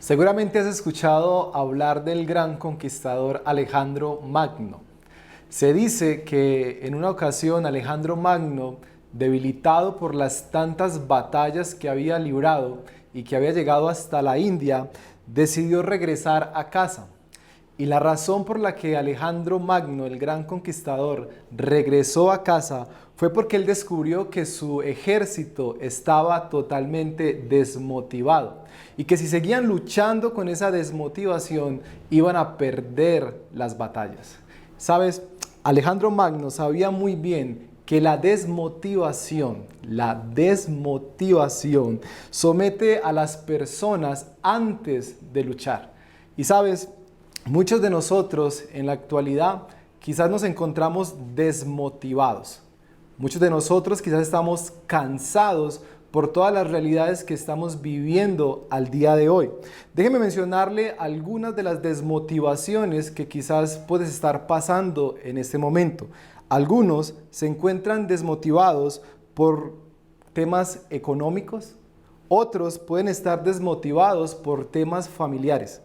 Seguramente has escuchado hablar del gran conquistador Alejandro Magno. Se dice que en una ocasión Alejandro Magno, debilitado por las tantas batallas que había librado y que había llegado hasta la India, decidió regresar a casa. Y la razón por la que Alejandro Magno, el gran conquistador, regresó a casa fue porque él descubrió que su ejército estaba totalmente desmotivado y que si seguían luchando con esa desmotivación iban a perder las batallas. ¿Sabes? Alejandro Magno sabía muy bien que la desmotivación somete a las personas antes de luchar. Y sabes, muchos de nosotros en la actualidad quizás nos encontramos desmotivados. Muchos de nosotros quizás estamos cansados por todas las realidades que estamos viviendo al día de hoy. Déjeme mencionarle algunas de las desmotivaciones que quizás puedes estar pasando en este momento. Algunos se encuentran desmotivados por temas económicos, otros pueden estar desmotivados por temas familiares.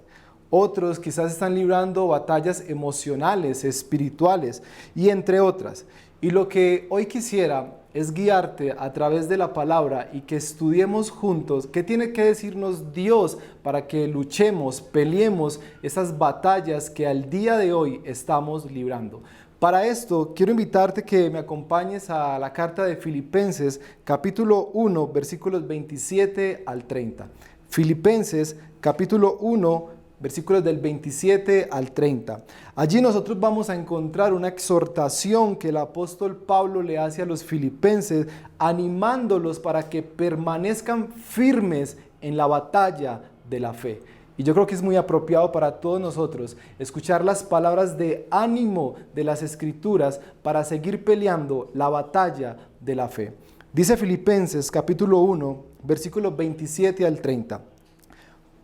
Otros quizás están librando batallas emocionales, espirituales y entre otras. Y lo que hoy quisiera es guiarte a través de la palabra y que estudiemos juntos qué tiene que decirnos Dios para que luchemos, peleemos esas batallas que al día de hoy estamos librando. Para esto quiero invitarte que me acompañes a la carta de Filipenses capítulo 1 versículos 27 al 30. Filipenses capítulo 1 versículos del 27 al 30. Allí nosotros vamos a encontrar una exhortación que el apóstol Pablo le hace a los filipenses, animándolos para que permanezcan firmes en la batalla de la fe. Y yo creo que es muy apropiado para todos nosotros escuchar las palabras de ánimo de las Escrituras para seguir peleando la batalla de la fe. Dice Filipenses capítulo 1, versículos 27 al 30.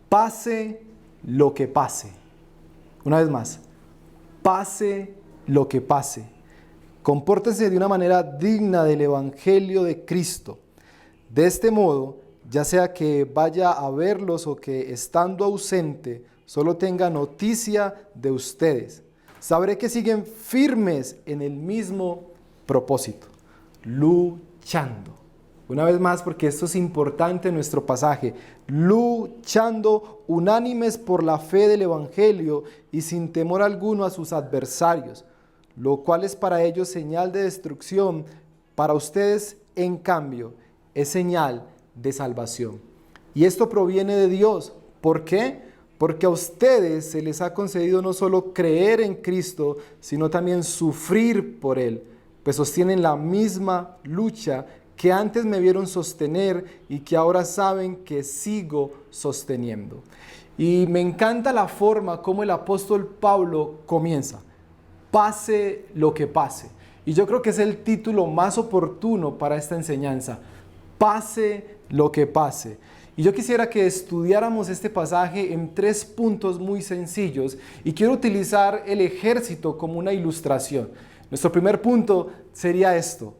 Pase lo que pase. Una vez más, pase lo que pase. Compórtense de una manera digna del Evangelio de Cristo. De este modo, ya sea que vaya a verlos o que estando ausente, solo tenga noticia de ustedes. Sabré que siguen firmes en el mismo propósito, luchando. Una vez más, porque esto es importante en nuestro pasaje, luchando unánimes por la fe del Evangelio y sin temor alguno a sus adversarios, lo cual es para ellos señal de destrucción, para ustedes, en cambio, es señal de salvación. Y esto proviene de Dios. ¿Por qué? Porque a ustedes se les ha concedido no solo creer en Cristo, sino también sufrir por Él, pues sostienen la misma lucha que antes me vieron sostener y que ahora saben que sigo sosteniendo. Y me encanta la forma como el apóstol Pablo comienza. Pase lo que pase. Y yo creo que es el título más oportuno para esta enseñanza. Pase lo que pase. Y yo quisiera que estudiáramos este pasaje en 3 puntos muy sencillos y quiero utilizar el ejército como una ilustración. Nuestro primer punto sería esto.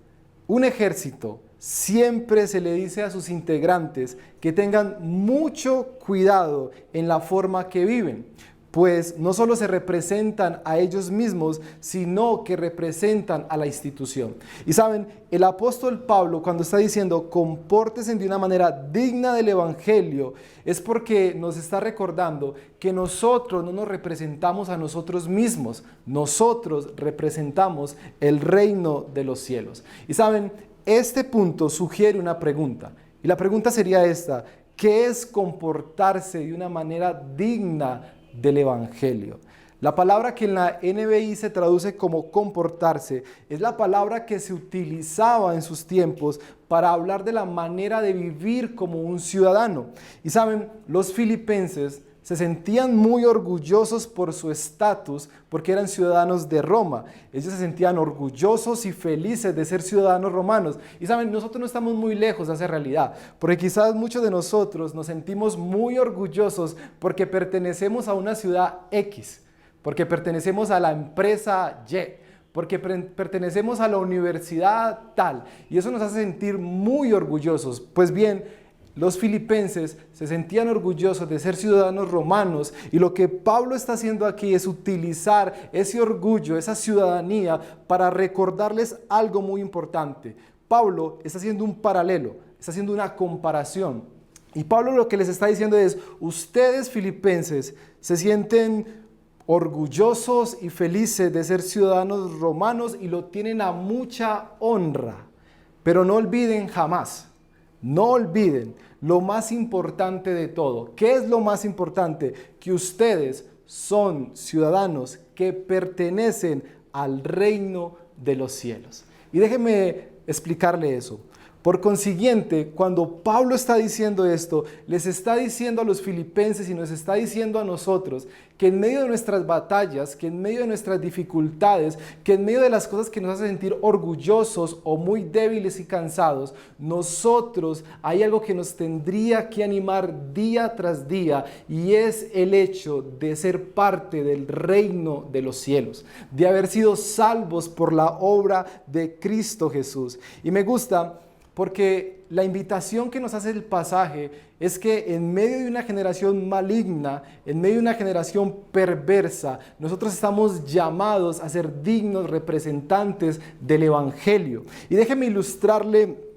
Un ejército siempre se le dice a sus integrantes que tengan mucho cuidado en la forma que viven, pues no solo se representan a ellos mismos, sino que representan a la institución. Y saben, el apóstol Pablo cuando está diciendo compórtense de una manera digna del Evangelio, es porque nos está recordando que nosotros no nos representamos a nosotros mismos, nosotros representamos el reino de los cielos. Y saben, este punto sugiere una pregunta, y la pregunta sería esta: ¿qué es comportarse de una manera digna del Evangelio? La palabra que en la NBI se traduce como comportarse es la palabra que se utilizaba en sus tiempos para hablar de la manera de vivir como un ciudadano. Y saben, los filipenses se sentían muy orgullosos por su estatus porque eran ciudadanos de Roma. Ellos se sentían orgullosos y felices de ser ciudadanos romanos. Y saben, nosotros no estamos muy lejos de esa realidad, porque quizás muchos de nosotros nos sentimos muy orgullosos porque pertenecemos a una ciudad X, porque pertenecemos a la empresa Y, porque pertenecemos a la universidad tal, y eso nos hace sentir muy orgullosos. Pues bien, los filipenses se sentían orgullosos de ser ciudadanos romanos, y lo que Pablo está haciendo aquí es utilizar ese orgullo, esa ciudadanía, para recordarles algo muy importante. Pablo está haciendo un paralelo, está haciendo una comparación. Y Pablo lo que les está diciendo es: ustedes, filipenses, se sienten orgullosos y felices de ser ciudadanos romanos y lo tienen a mucha honra. Pero no olviden jamás, no olviden lo más importante de todo. ¿Qué es lo más importante? Que ustedes son ciudadanos que pertenecen al reino de los cielos. Y déjenme explicarle eso. Por consiguiente, cuando Pablo está diciendo esto, les está diciendo a los filipenses y nos está diciendo a nosotros que en medio de nuestras batallas, que en medio de nuestras dificultades, que en medio de las cosas que nos hacen sentir orgullosos o muy débiles y cansados, nosotros hay algo que nos tendría que animar día tras día, y es el hecho de ser parte del reino de los cielos, de haber sido salvos por la obra de Cristo Jesús. Y me gusta porque la invitación que nos hace el pasaje es que en medio de una generación maligna, en medio de una generación perversa, nosotros estamos llamados a ser dignos representantes del Evangelio. Y déjeme ilustrarle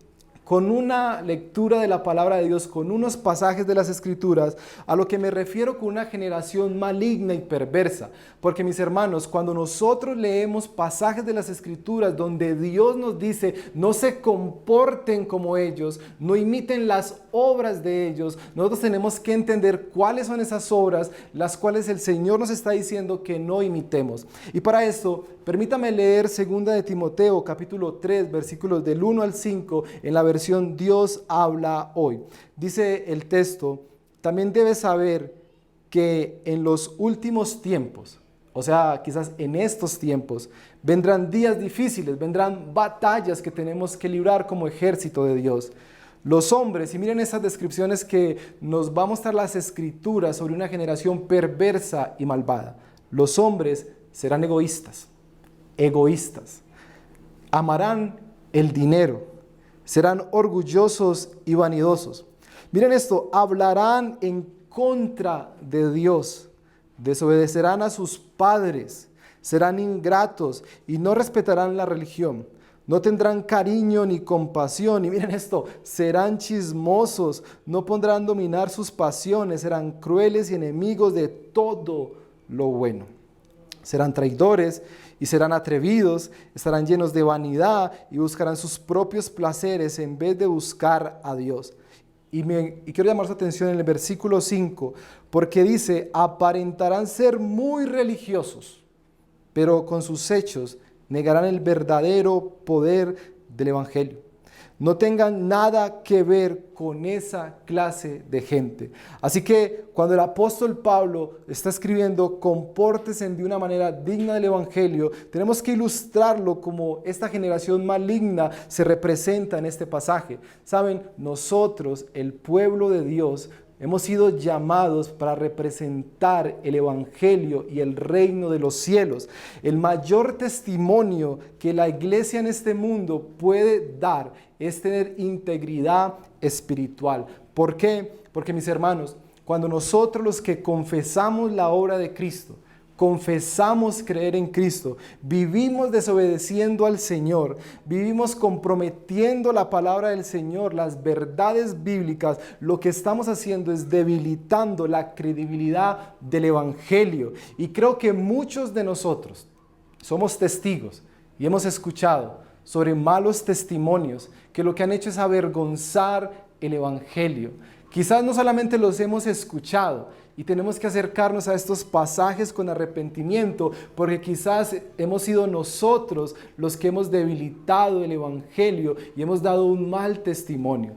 con una lectura de la palabra de Dios, con unos pasajes de las Escrituras, a lo que me refiero con una generación maligna y perversa. Porque, mis hermanos, cuando nosotros leemos pasajes de las Escrituras donde Dios nos dice: no se comporten como ellos, no imiten las obras de ellos, nosotros tenemos que entender cuáles son esas obras, las cuales el Señor nos está diciendo que no imitemos. Y para esto, permítame leer 2 de Timoteo, capítulo 3, versículos del 1 al 5, en la versión Dios habla hoy. Dice el texto: también debes saber que en los últimos tiempos, o sea, quizás en estos tiempos, vendrán días difíciles, vendrán batallas que tenemos que librar como ejército de Dios. Los hombres, y miren esas descripciones que nos va a mostrar las Escrituras sobre una generación perversa y malvada. Los hombres serán egoístas, amarán el dinero, serán orgullosos y vanidosos. Miren esto: hablarán en contra de Dios, desobedecerán a sus padres, serán ingratos y no respetarán la religión. No tendrán cariño ni compasión. Y miren esto: serán chismosos, no podrán dominar sus pasiones, serán crueles y enemigos de todo lo bueno. Serán traidores y serán atrevidos, estarán llenos de vanidad y buscarán sus propios placeres en vez de buscar a Dios. Y quiero llamar su atención en el versículo 5, porque dice: aparentarán ser muy religiosos, pero con sus hechos negarán el verdadero poder del Evangelio. No tengan nada que ver con esa clase de gente. Así que cuando el apóstol Pablo está escribiendo: compórtense de una manera digna del Evangelio, tenemos que ilustrarlo como esta generación maligna se representa en este pasaje. Saben, nosotros, el pueblo de Dios, hemos sido llamados para representar el Evangelio y el reino de los cielos. El mayor testimonio que la iglesia en este mundo puede dar es tener integridad espiritual. ¿Por qué? Porque, mis hermanos, cuando nosotros, los que confesamos la obra de Cristo, confesamos creer en Cristo, vivimos desobedeciendo al Señor, vivimos comprometiendo la palabra del Señor, las verdades bíblicas, lo que estamos haciendo es debilitando la credibilidad del Evangelio. Y creo que muchos de nosotros somos testigos y hemos escuchado sobre malos testimonios que lo que han hecho es avergonzar el Evangelio. Quizás no solamente los hemos escuchado, y tenemos que acercarnos a estos pasajes con arrepentimiento, porque quizás hemos sido nosotros los que hemos debilitado el Evangelio y hemos dado un mal testimonio.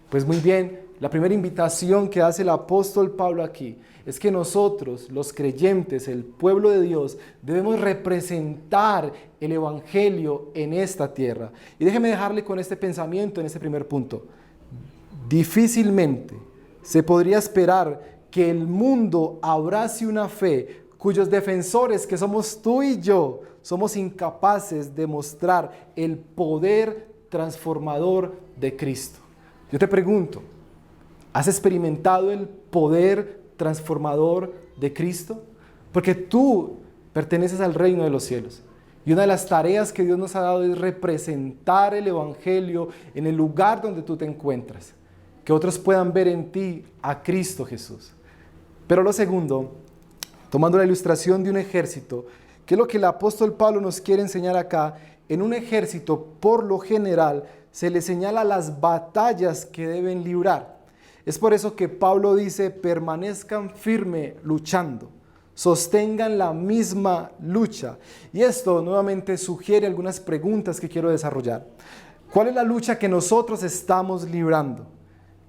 Pues muy bien, la primera invitación que hace el apóstol Pablo aquí es que nosotros, los creyentes, el pueblo de Dios, debemos representar el Evangelio en esta tierra. Y déjeme dejarle con este pensamiento en este primer punto. Difícilmente se podría esperar que el mundo abrace una fe cuyos defensores, que somos tú y yo, somos incapaces de mostrar el poder transformador de Cristo. Yo te pregunto, ¿Has experimentado el poder transformador de Cristo? Porque tú perteneces al reino de los cielos. Y una de las tareas que Dios nos ha dado es representar el Evangelio en el lugar donde tú te encuentras. Que otros puedan ver en ti a Cristo Jesús. Pero lo segundo, tomando la ilustración de un ejército, que es lo que el apóstol Pablo nos quiere enseñar acá, en un ejército, por lo general, se le señala las batallas que deben librar. Es por eso que Pablo dice, permanezcan firme luchando, sostengan la misma lucha. Y esto nuevamente sugiere algunas preguntas que quiero desarrollar. ¿Cuál es la lucha que nosotros estamos librando?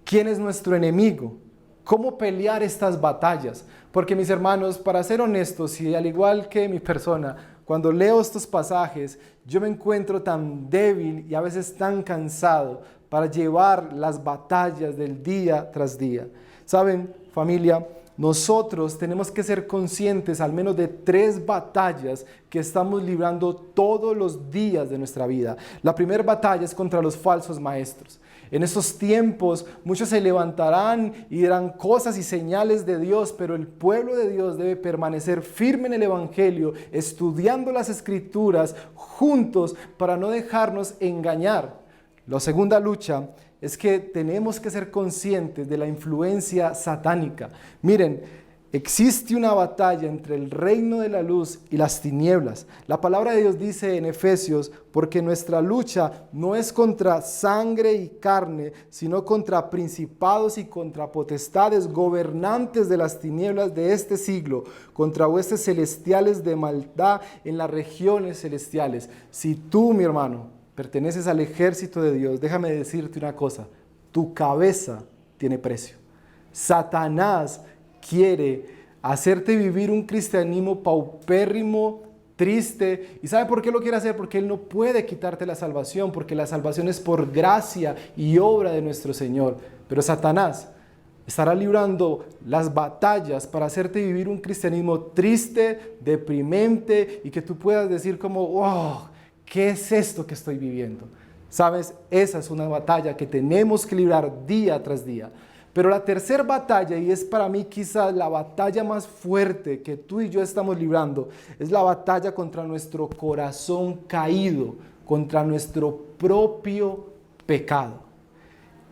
¿Quién es nuestro enemigo? ¿Cómo pelear estas batallas? Porque mis hermanos, para ser honestos y al igual que mi persona, cuando leo estos pasajes, yo me encuentro tan débil y a veces tan cansado para llevar las batallas del día tras día. ¿Saben, familia? Nosotros tenemos que ser conscientes al menos de 3 batallas que estamos librando todos los días de nuestra vida. La primera batalla es contra los falsos maestros. En estos tiempos muchos se levantarán y dirán cosas y señales de Dios, pero el pueblo de Dios debe permanecer firme en el Evangelio, estudiando las Escrituras juntos para no dejarnos engañar. La segunda lucha es que tenemos que ser conscientes de la influencia satánica. Miren, existe una batalla entre el reino de la luz y las tinieblas. La palabra de Dios dice en Efesios, porque nuestra lucha no es contra sangre y carne, sino contra principados y contra potestades, gobernantes de las tinieblas de este siglo, contra huestes celestiales de maldad en las regiones celestiales. Si tú, mi hermano, perteneces al ejército de Dios, déjame decirte una cosa, tu cabeza tiene precio. Satanás quiere hacerte vivir un cristianismo paupérrimo, triste. ¿Y sabe por qué lo quiere hacer? Porque Él no puede quitarte la salvación, porque la salvación es por gracia y obra de nuestro Señor. Pero Satanás estará librando las batallas para hacerte vivir un cristianismo triste, deprimente y que tú puedas decir como, wow, ¿qué es esto que estoy viviendo? ¿Sabes? Esa es una batalla que tenemos que librar día tras día. Pero la tercera batalla, y es para mí quizás la batalla más fuerte que tú y yo estamos librando, es la batalla contra nuestro corazón caído, contra nuestro propio pecado.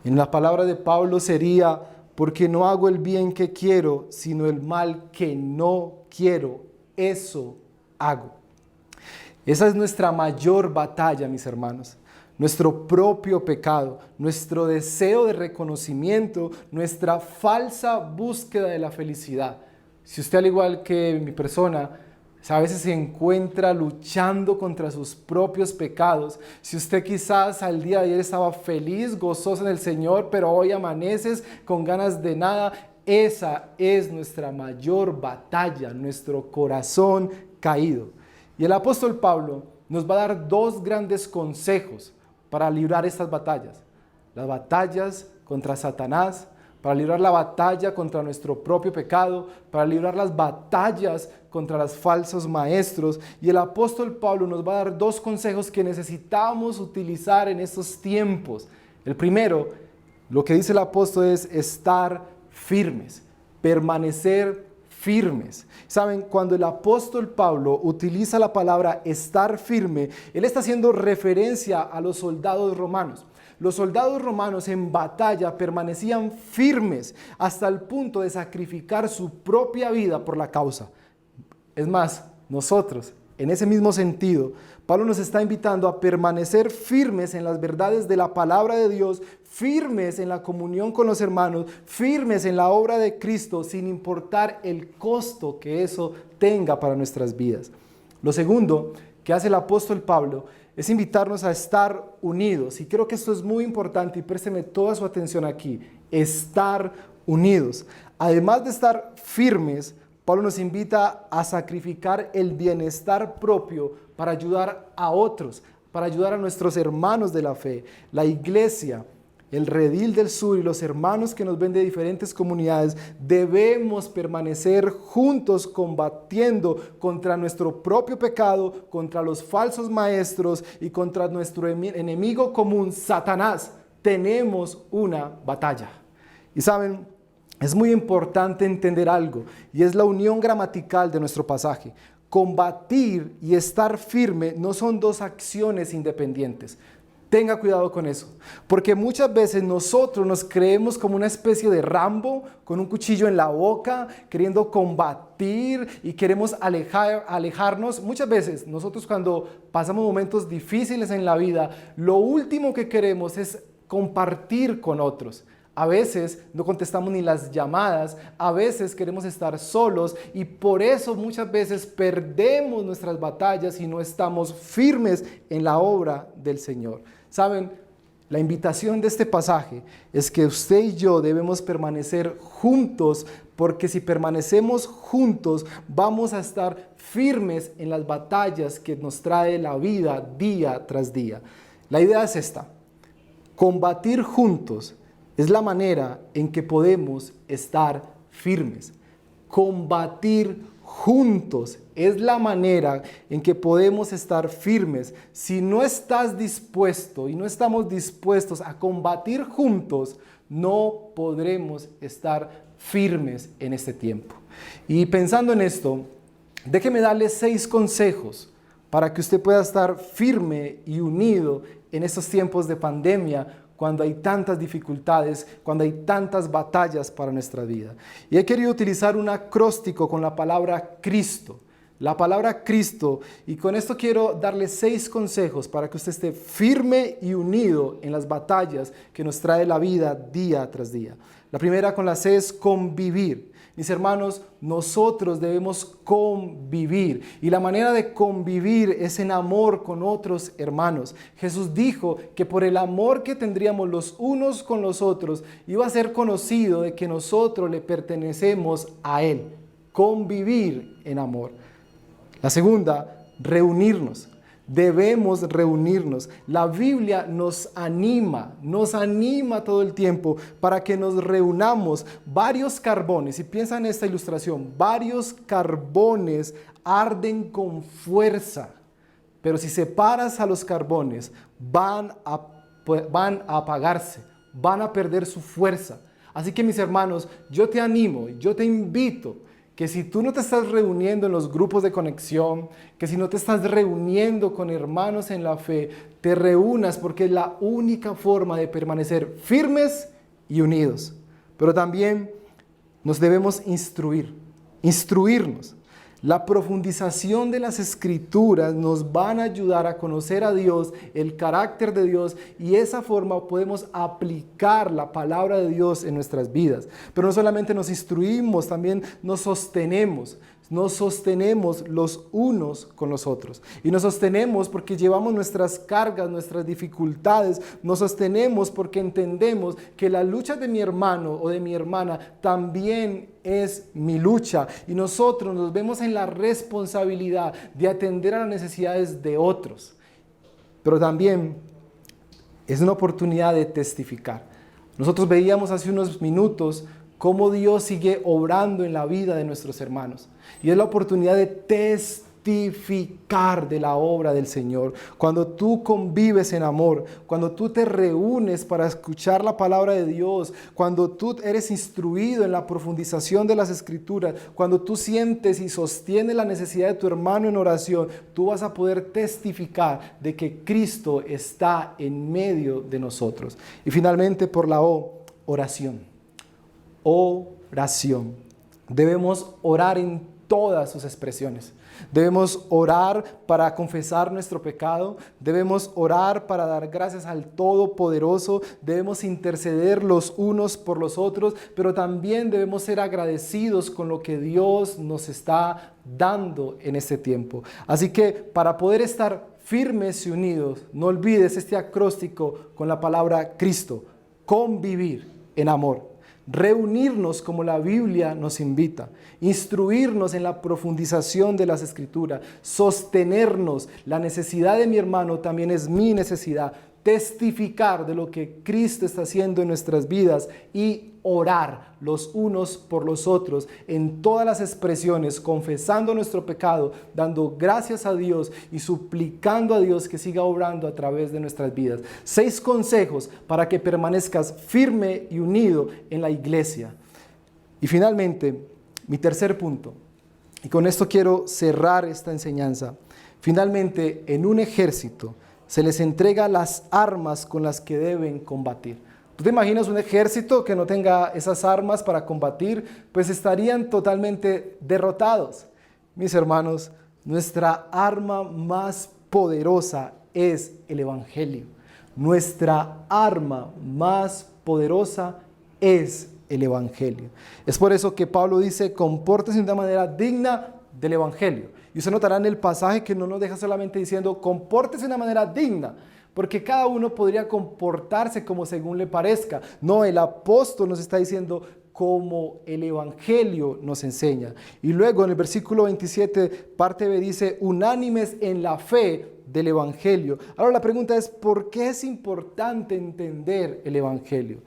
En la palabra de Pablo sería, porque no hago el bien que quiero, sino el mal que no quiero, eso hago. Esa es nuestra mayor batalla, mis hermanos. Nuestro propio pecado, nuestro deseo de reconocimiento, nuestra falsa búsqueda de la felicidad. Si usted, al igual que mi persona, a veces se encuentra luchando contra sus propios pecados, si usted quizás al día de ayer estaba feliz, gozoso en el Señor, pero hoy amaneces con ganas de nada, esa es nuestra mayor batalla, nuestro corazón caído. Y el apóstol Pablo nos va a dar 2 grandes consejos para librar estas batallas. Las batallas contra Satanás, para librar la batalla contra nuestro propio pecado, para librar las batallas contra los falsos maestros. Y el apóstol Pablo nos va a dar 2 consejos que necesitamos utilizar en estos tiempos. El primero, lo que dice el apóstol es estar firmes, permanecer firmes. Saben, cuando el apóstol Pablo utiliza la palabra estar firme, él está haciendo referencia a los soldados romanos. Los soldados romanos en batalla permanecían firmes hasta el punto de sacrificar su propia vida por la causa. Es más, nosotros, en ese mismo sentido, Pablo nos está invitando a permanecer firmes en las verdades de la palabra de Dios, firmes en la comunión con los hermanos, firmes en la obra de Cristo, sin importar el costo que eso tenga para nuestras vidas. Lo segundo que hace el apóstol Pablo es invitarnos a estar unidos. Y creo que esto es muy importante y présteme toda su atención aquí. Estar unidos. Además de estar firmes, Pablo nos invita a sacrificar el bienestar propio para ayudar a otros, para ayudar a nuestros hermanos de la fe, la iglesia, el redil del sur y los hermanos que nos ven de diferentes comunidades. Debemos permanecer juntos combatiendo contra nuestro propio pecado, contra los falsos maestros y contra nuestro enemigo común, Satanás. Tenemos una batalla. Y saben, es muy importante entender algo, y es la unión gramatical de nuestro pasaje. Combatir y estar firme no son dos acciones independientes. Tenga cuidado con eso, porque muchas veces nosotros nos creemos como una especie de Rambo con un cuchillo en la boca, queriendo combatir y queremos alejarnos. Muchas veces nosotros cuando pasamos momentos difíciles en la vida, lo último que queremos es compartir con otros. A veces no contestamos ni las llamadas, a veces queremos estar solos y por eso muchas veces perdemos nuestras batallas y no estamos firmes en la obra del Señor. ¿Saben? La invitación de este pasaje es que usted y yo debemos permanecer juntos, porque si permanecemos juntos vamos a estar firmes en las batallas que nos trae la vida día tras día. La idea es esta: combatir juntos es la manera en que podemos estar firmes. Combatir juntos es la manera en que podemos estar firmes. Si no estás dispuesto y no estamos dispuestos a combatir juntos, no podremos estar firmes en este tiempo. Y pensando en esto, déjeme darle 6 consejos para que usted pueda estar firme y unido en estos tiempos de pandemia, cuando hay tantas dificultades, cuando hay tantas batallas para nuestra vida. Y he querido utilizar un acróstico con la palabra Cristo. La palabra Cristo, y con esto quiero darle 6 consejos para que usted esté firme y unido en las batallas que nos trae la vida día tras día. La primera con la C es convivir. Mis hermanos, nosotros debemos convivir y la manera de convivir es en amor con otros hermanos. Jesús dijo que por el amor que tendríamos los unos con los otros iba a ser conocido de que nosotros le pertenecemos a Él. Convivir en amor. La segunda, reunirnos. Debemos reunirnos. La Biblia nos anima todo el tiempo para que nos reunamos. Varios carbones, y piensa en esta ilustración, varios carbones arden con fuerza, pero si separas a los carbones, van a apagarse, van a perder su fuerza. Así que mis hermanos, yo te animo, yo te invito que si tú no te estás reuniendo en los grupos de conexión, que si no te estás reuniendo con hermanos en la fe, te reúnas, porque es la única forma de permanecer firmes y unidos. Pero también nos debemos instruirnos. La profundización de las Escrituras nos van a ayudar a conocer a Dios, el carácter de Dios, y de esa forma podemos aplicar la palabra de Dios en nuestras vidas. Pero no solamente nos instruimos, también nos sostenemos los unos con los otros. Y nos sostenemos porque llevamos nuestras cargas, nuestras dificultades. Nos sostenemos porque entendemos que la lucha de mi hermano o de mi hermana también es mi lucha. Y nosotros nos vemos en la responsabilidad de atender a las necesidades de otros. Pero también es una oportunidad de testificar. Nosotros veíamos hace unos minutos cómo Dios sigue obrando en la vida de nuestros hermanos. Y es la oportunidad de testificar de la obra del Señor. Cuando tú convives en amor, cuando tú te reúnes para escuchar la palabra de Dios, cuando tú eres instruido en la profundización de las Escrituras, cuando tú sientes y sostienes la necesidad de tu hermano en oración, tú vas a poder testificar de que Cristo está en medio de nosotros. Y finalmente, por la O, oración. Oración. Debemos orar en todas sus expresiones. Debemos orar para confesar nuestro pecado. Debemos orar para dar gracias al Todopoderoso. Debemos interceder los unos por los otros, pero también debemos ser agradecidos con lo que Dios nos está dando en este tiempo. Así que para poder estar firmes y unidos, no olvides este acróstico con la palabra Cristo: convivir en amor. Reunirnos como la Biblia nos invita, instruirnos en la profundización de las Escrituras, sostenernos. La necesidad de mi hermano también es mi necesidad. testificar de lo que Cristo está haciendo en nuestras vidas y orar los unos por los otros en todas las expresiones, confesando nuestro pecado, dando gracias a Dios y suplicando a Dios que siga obrando a través de nuestras vidas. 6 consejos para que permanezcas firme y unido en la iglesia. Y finalmente, mi tercer punto, y con esto quiero cerrar esta enseñanza. Finalmente, en un ejército se les entrega las armas con las que deben combatir. ¿Tú te imaginas un ejército que no tenga esas armas para combatir? Pues estarían totalmente derrotados. Mis hermanos, nuestra arma más poderosa es el Evangelio. Nuestra arma más poderosa es el Evangelio. Es por eso que Pablo dice, compórtese de una manera digna del Evangelio. Y usted notará en el pasaje que no nos deja solamente diciendo, compórtese de una manera digna, porque cada uno podría comportarse como según le parezca. No, el apóstol nos está diciendo como el Evangelio nos enseña. Y luego en el versículo 27, parte B dice, unánimes en la fe del Evangelio. Ahora la pregunta es, ¿por qué es importante entender el Evangelio?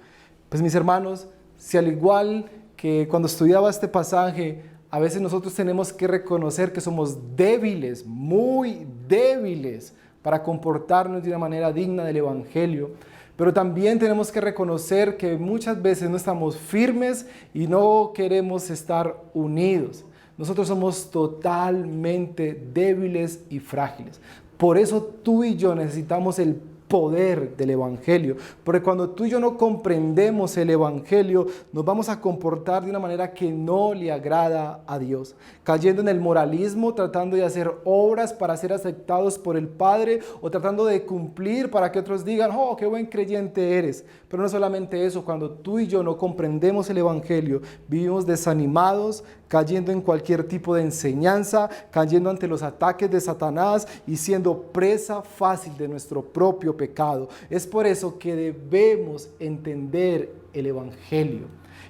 Pues mis hermanos, si al igual que cuando estudiaba este pasaje, a veces nosotros tenemos que reconocer que somos débiles, muy débiles, para comportarnos de una manera digna del Evangelio. Pero también tenemos que reconocer que muchas veces no estamos firmes y no queremos estar unidos. Nosotros somos totalmente débiles y frágiles. Por eso tú y yo necesitamos el poder del Evangelio, porque cuando tú y yo no comprendemos el Evangelio, nos vamos a comportar de una manera que no le agrada a Dios, cayendo en el moralismo, tratando de hacer obras para ser aceptados por el Padre, o tratando de cumplir para que otros digan, oh, qué buen creyente eres. Pero no solamente eso, cuando tú y yo no comprendemos el Evangelio, vivimos desanimados, cayendo en cualquier tipo de enseñanza, cayendo ante los ataques de Satanás y siendo presa fácil de nuestro propio pecado. Es por eso que debemos entender el Evangelio.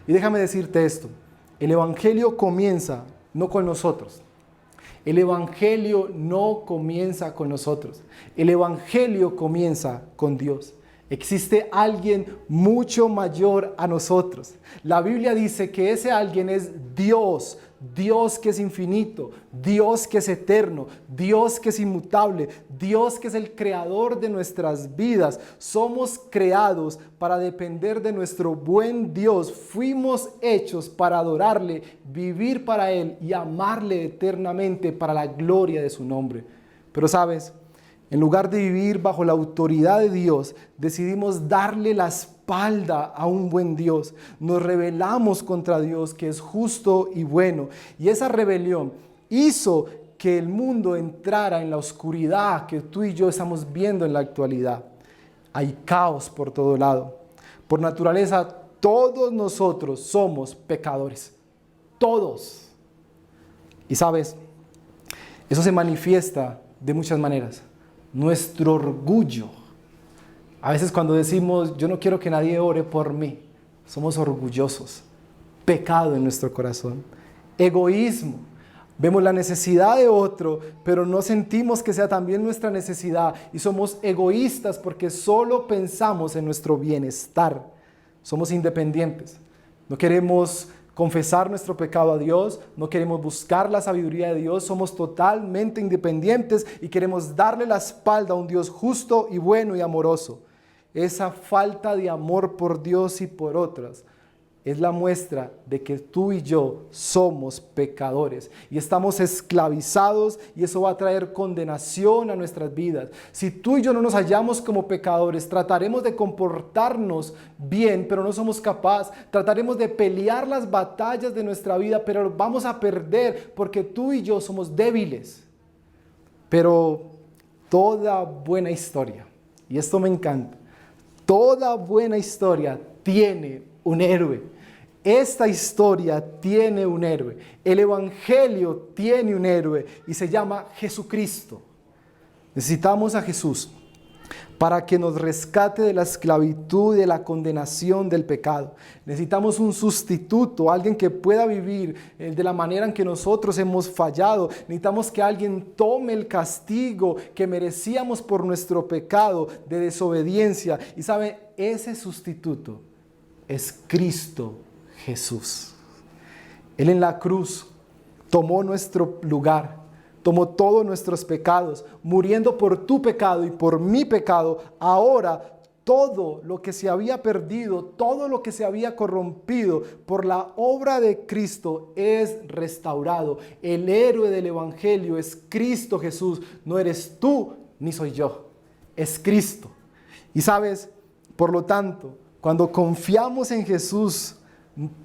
Y déjame decirte esto, el Evangelio comienza no con nosotros. El Evangelio no comienza con nosotros. El Evangelio comienza con Dios. Existe alguien mucho mayor a nosotros. La Biblia dice que ese alguien es Dios, Dios que es infinito, Dios que es eterno, Dios que es inmutable, Dios que es el creador de nuestras vidas. Somos creados para depender de nuestro buen Dios. Fuimos hechos para adorarle, vivir para Él y amarle eternamente para la gloria de su nombre. Pero ¿sabes? En lugar de vivir bajo la autoridad de Dios, decidimos darle la espalda a un buen Dios. Nos rebelamos contra Dios, que es justo y bueno. Y esa rebelión hizo que el mundo entrara en la oscuridad que tú y yo estamos viendo en la actualidad. Hay caos por todo lado. Por naturaleza, todos nosotros somos pecadores. Todos. Y sabes, eso se manifiesta de muchas maneras. Nuestro orgullo. A veces cuando decimos, yo no quiero que nadie ore por mí, somos orgullosos. Pecado en nuestro corazón. Egoísmo. Vemos la necesidad de otro, pero no sentimos que sea también nuestra necesidad. Y somos egoístas porque solo pensamos en nuestro bienestar. Somos independientes. No queremos confesar nuestro pecado a Dios, no queremos buscar la sabiduría de Dios, somos totalmente independientes y queremos darle la espalda a un Dios justo y bueno y amoroso. Esa falta de amor por Dios y por otras es la muestra de que tú y yo somos pecadores y estamos esclavizados, y eso va a traer condenación a nuestras vidas. Si tú y yo no nos hallamos como pecadores, trataremos de comportarnos bien, pero no somos capaces. Trataremos de pelear las batallas de nuestra vida, pero vamos a perder porque tú y yo somos débiles. Pero toda buena historia, y esto me encanta, toda buena historia tiene un héroe. Esta historia tiene un héroe. El Evangelio tiene un héroe y se llama Jesucristo. Necesitamos a Jesús. para que nos rescate de la esclavitud y de la condenación del pecado. Necesitamos un sustituto, alguien que pueda vivir de la manera en que nosotros hemos fallado. Necesitamos que alguien tome el castigo que merecíamos por nuestro pecado de desobediencia. Y sabe, ese sustituto es Cristo Jesús. Él en la cruz tomó nuestro lugar. Tomó todos nuestros pecados, muriendo por tu pecado y por mi pecado. Ahora todo lo que se había perdido, todo lo que se había corrompido por la obra de Cristo es restaurado. El héroe del Evangelio es Cristo Jesús. No eres tú ni soy yo, es Cristo. Y sabes, por lo tanto, cuando confiamos en Jesús,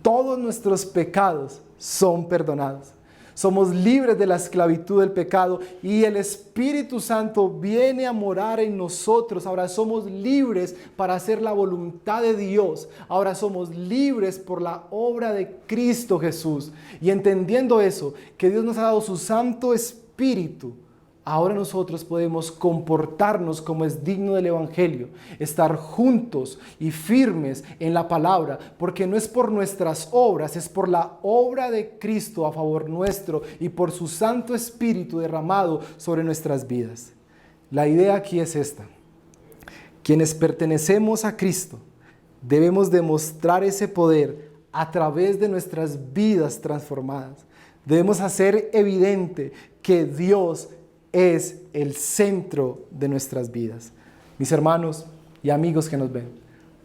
todos nuestros pecados son perdonados. Somos libres de la esclavitud del pecado y el Espíritu Santo viene a morar en nosotros. Ahora somos libres para hacer la voluntad de Dios. Ahora somos libres por la obra de Cristo Jesús. Y entendiendo eso, que Dios nos ha dado su Santo Espíritu, ahora nosotros podemos comportarnos como es digno del Evangelio, estar juntos y firmes en la palabra, porque no es por nuestras obras, es por la obra de Cristo a favor nuestro y por su Santo Espíritu derramado sobre nuestras vidas. La idea aquí es esta: quienes pertenecemos a Cristo debemos demostrar ese poder a través de nuestras vidas transformadas. Debemos hacer evidente que Dios es el centro de nuestras vidas. Mis hermanos y amigos que nos ven,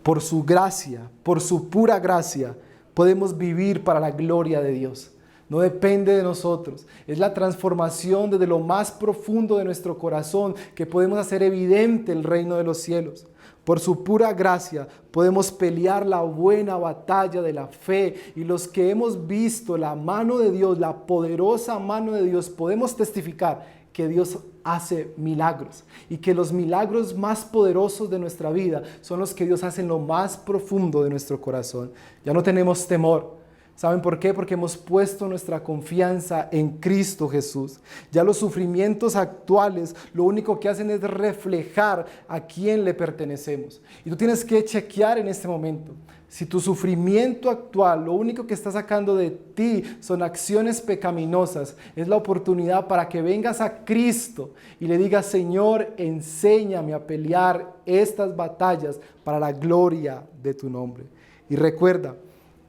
por su gracia, por su pura gracia, podemos vivir para la gloria de Dios. No depende de nosotros. Es la transformación desde lo más profundo de nuestro corazón que podemos hacer evidente el reino de los cielos. Por su pura gracia podemos pelear la buena batalla de la fe, y los que hemos visto la mano de Dios, la poderosa mano de Dios, podemos testificar que Dios hace milagros y que los milagros más poderosos de nuestra vida son los que Dios hace en lo más profundo de nuestro corazón. Ya no tenemos temor. ¿Saben por qué? Porque hemos puesto nuestra confianza en Cristo Jesús. Ya los sufrimientos actuales lo único que hacen es reflejar a quién le pertenecemos. Y tú tienes que chequear en este momento. Si tu sufrimiento actual, lo único que está sacando de ti son acciones pecaminosas, es la oportunidad para que vengas a Cristo y le digas: Señor, enséñame a pelear estas batallas para la gloria de tu nombre. Y recuerda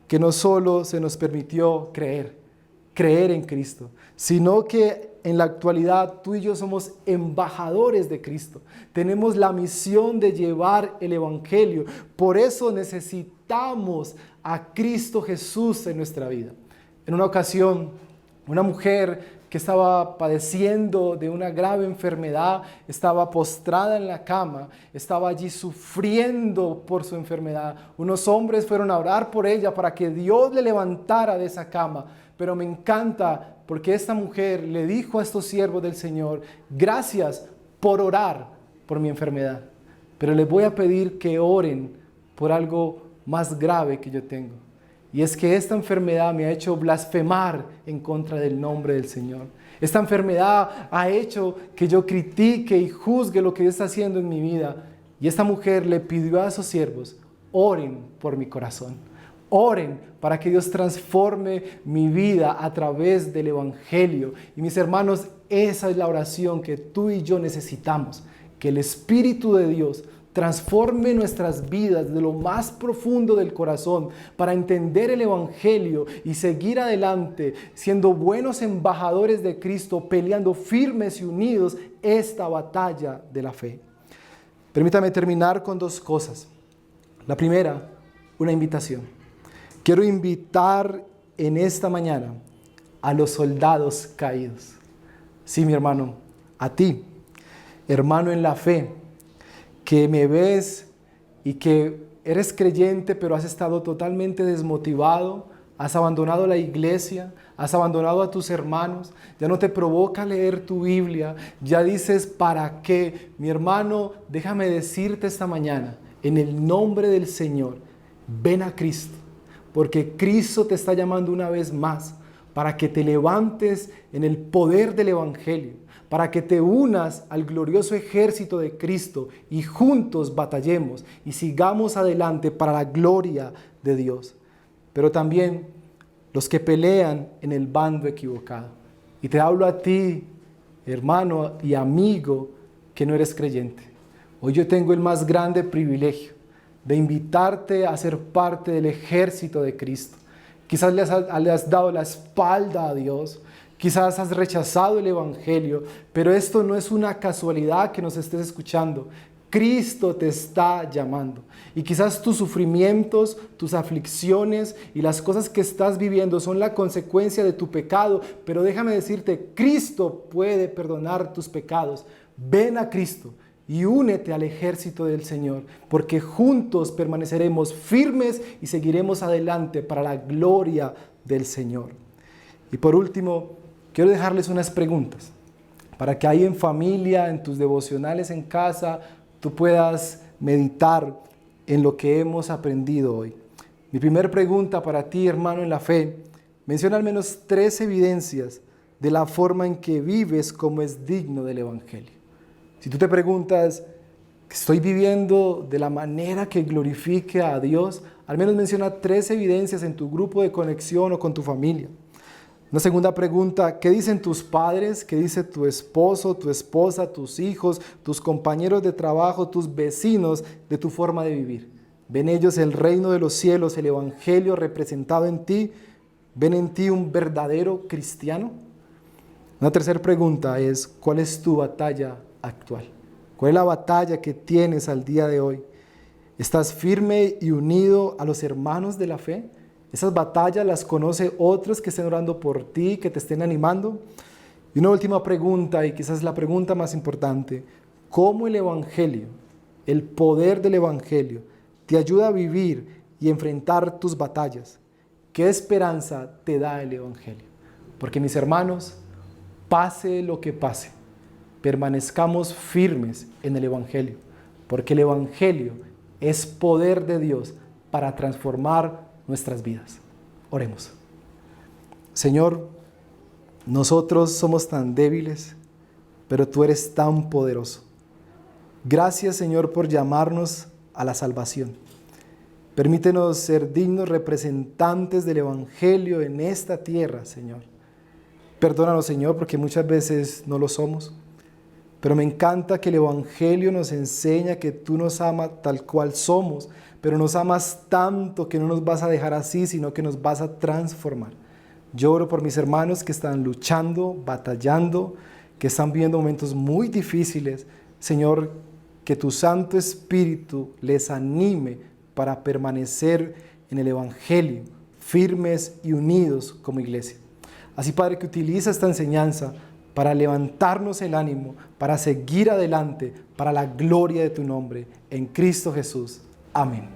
que no solo se nos permitió creer en Cristo, sino que en la actualidad tú y yo somos embajadores de Cristo. Tenemos la misión de llevar el Evangelio. Por eso necesitamos a Cristo Jesús en nuestra vida. En una ocasión, una mujer que estaba padeciendo de una grave enfermedad, estaba postrada en la cama, estaba allí sufriendo por su enfermedad. Unos hombres fueron a orar por ella para que Dios le levantara de esa cama. Pero me encanta porque esta mujer le dijo a estos siervos del Señor: gracias por orar por mi enfermedad, pero les voy a pedir que oren por algo más grave que yo tengo. Y es que esta enfermedad me ha hecho blasfemar en contra del nombre del Señor. Esta enfermedad ha hecho que yo critique y juzgue lo que Dios está haciendo en mi vida. Y esta mujer le pidió a esos siervos: oren por mi corazón. Oren para que Dios transforme mi vida a través del Evangelio. Y mis hermanos, esa es la oración que tú y yo necesitamos. Que el Espíritu de Dios transforme nuestras vidas de lo más profundo del corazón para entender el Evangelio y seguir adelante siendo buenos embajadores de Cristo, peleando firmes y unidos esta batalla de la fe. Permítame terminar con dos cosas. La primera, una invitación. Quiero invitar en esta mañana a los soldados caídos. Sí, mi hermano, a ti, hermano en la fe, que me ves y que eres creyente, pero has estado totalmente desmotivado, has abandonado la iglesia, has abandonado a tus hermanos, ya no te provoca leer tu Biblia, ya dices: ¿para qué? Mi hermano, déjame decirte esta mañana, en el nombre del Señor, ven a Cristo, porque Cristo te está llamando una vez más para que te levantes en el poder del Evangelio, para que te unas al glorioso ejército de Cristo y juntos batallemos y sigamos adelante para la gloria de Dios. Pero también los que pelean en el bando equivocado. Y te hablo a ti, hermano y amigo, que no eres creyente. Hoy yo tengo el más grande privilegio de invitarte a ser parte del ejército de Cristo. Quizás le has dado la espalda a Dios, quizás has rechazado el Evangelio, pero esto no es una casualidad que nos estés escuchando. Cristo te está llamando. Y quizás tus sufrimientos, tus aflicciones y las cosas que estás viviendo son la consecuencia de tu pecado, pero déjame decirte, Cristo puede perdonar tus pecados. Ven a Cristo y únete al ejército del Señor, porque juntos permaneceremos firmes y seguiremos adelante para la gloria del Señor. Y por último, quiero dejarles unas preguntas, para que ahí en familia, en tus devocionales en casa, tú puedas meditar en lo que hemos aprendido hoy. Mi primera pregunta para ti, hermano en la fe, menciona al menos 3 evidencias de la forma en que vives como es digno del Evangelio. Si tú te preguntas, ¿estoy viviendo de la manera que glorifique a Dios? Al menos menciona 3 evidencias en tu grupo de conexión o con tu familia. Una segunda pregunta, ¿qué dicen tus padres? ¿Qué dice tu esposo, tu esposa, tus hijos, tus compañeros de trabajo, tus vecinos de tu forma de vivir? ¿Ven ellos el reino de los cielos, el Evangelio representado en ti? ¿Ven en ti un verdadero cristiano? Una tercera pregunta es, ¿cuál es tu batalla actual? ¿Cuál es la batalla que tienes al día de hoy? ¿Estás firme y unido a los hermanos de la fe? ¿Esas batallas las conoce otros que estén orando por ti, que te estén animando? Y una última pregunta, y quizás la pregunta más importante, ¿cómo el Evangelio, el poder del Evangelio, te ayuda a vivir y enfrentar tus batallas? ¿Qué esperanza te da el Evangelio? Porque mis hermanos, pase lo que pase, permanezcamos firmes en el Evangelio, porque el Evangelio es poder de Dios para transformar nuestras vidas. Oremos. Señor, nosotros somos tan débiles, pero tú eres tan poderoso. Gracias, Señor, por llamarnos a la salvación. Permítenos ser dignos representantes del Evangelio en esta tierra, Señor. Perdónanos, Señor, porque muchas veces no lo somos. Pero me encanta que el Evangelio nos enseña que tú nos amas tal cual somos, pero nos amas tanto que no nos vas a dejar así, sino que nos vas a transformar. Yo oro por mis hermanos que están luchando, batallando, que están viviendo momentos muy difíciles. Señor, que tu Santo Espíritu les anime para permanecer en el Evangelio, firmes y unidos como iglesia. Así, Padre, que utiliza esta enseñanza para levantarnos el ánimo, para seguir adelante, para la gloria de tu nombre, en Cristo Jesús. Amén.